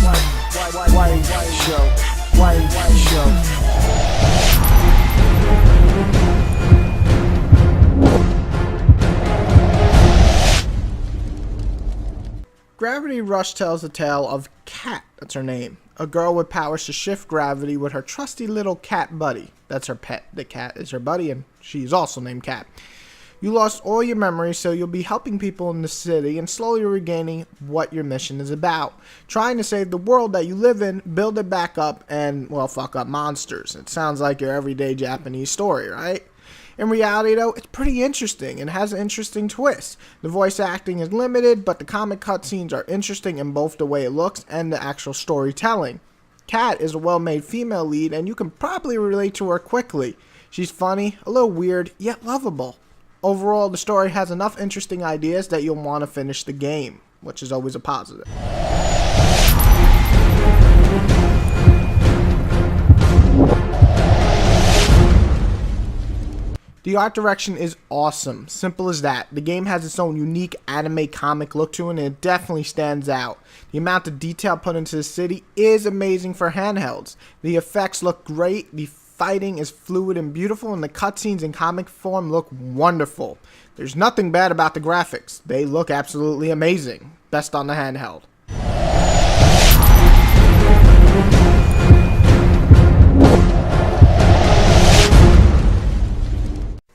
Whity Show. Whity Show. Gravity Rush tells the tale of Cat, that's her name, a girl with powers to shift gravity with her trusty little cat buddy. That's her pet. The cat is her buddy, and she's also named Cat. You lost all your memories, so you'll be helping people in the city and slowly regaining what your mission is about. Trying to save the world that you live in, build it back up, and, well, fuck up monsters. It sounds like your everyday Japanese story, right? In reality, though, it's pretty interesting and has an interesting twist. The voice acting is limited, but the comic cutscenes are interesting in both the way it looks and the actual storytelling. Kat is a well-made female lead, and you can probably relate to her quickly. She's funny, a little weird, yet lovable. Overall, the story has enough interesting ideas that you'll want to finish the game, which is always a positive. The art direction is awesome, simple as that. The game has its own unique anime comic look to it, and it definitely stands out. The amount of detail put into the city is amazing for handhelds. The effects look great, the fighting is fluid and beautiful, and the cutscenes in comic form look wonderful. There's nothing bad about the graphics. They look absolutely amazing. Best on the handheld.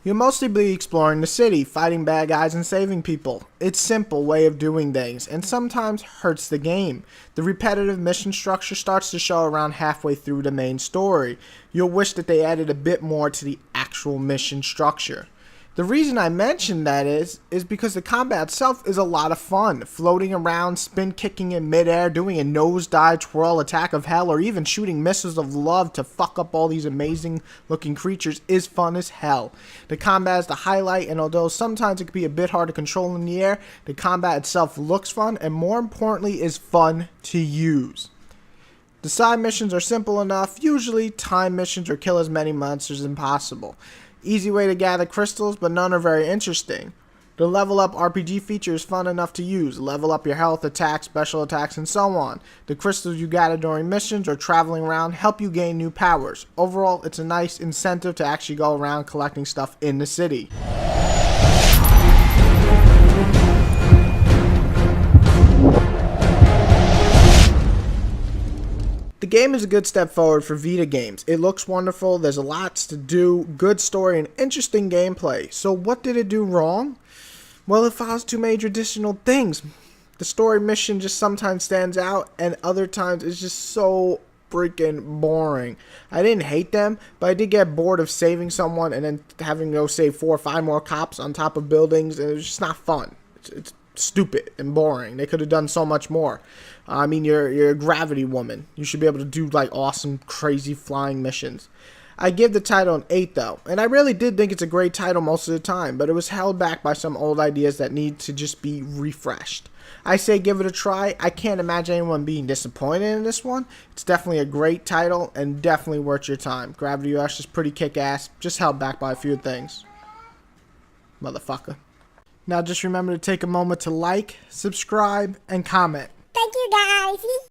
You'll mostly be exploring the city, fighting bad guys and saving people. It's a simple way of doing things, and sometimes hurts the game. The repetitive mission structure starts to show around halfway through the main story. You'll wish that they added a bit more to the actual mission structure. The reason I mention that is because the combat itself is a lot of fun. Floating around, spin kicking in midair, doing a nosedive twirl attack of hell, or even shooting missiles of love to fuck up all these amazing looking creatures is fun as hell. The combat is the highlight, and although sometimes it can be a bit hard to control in the air, the combat itself looks fun and more importantly is fun to use. The side missions are simple enough, usually time missions or kill as many monsters as possible. Easy way to gather crystals, but none are very interesting. The level up RPG feature is fun enough to use. Level up your health, attacks, special attacks, and so on. The crystals you gather during missions or traveling around help you gain new powers. Overall, it's a nice incentive to actually go around collecting stuff in the city. The game is a good step forward for Vita games. It looks wonderful, there's a lot to do, good story, and interesting gameplay. So what did it do wrong? Well, it follows two major additional things. The story mission just sometimes stands out, and other times it's just so freaking boring. I didn't hate them, but I did get bored of saving someone and then having to go save 4 or 5 more cops on top of buildings, and it was just not fun. It's stupid and boring. They could have done so much more. I mean, you're a gravity woman. You should be able to do like awesome, crazy flying missions. I give the title an 8 though, and I really did think it's a great title most of the time, but it was held back by some old ideas that need to just be refreshed. I say give it a try. I can't imagine anyone being disappointed in this one. It's definitely a great title and definitely worth your time. Gravity Rush is pretty kick-ass, just held back by a few things. Motherfucker. Now just remember to take a moment to like, subscribe, and comment. Thank you guys.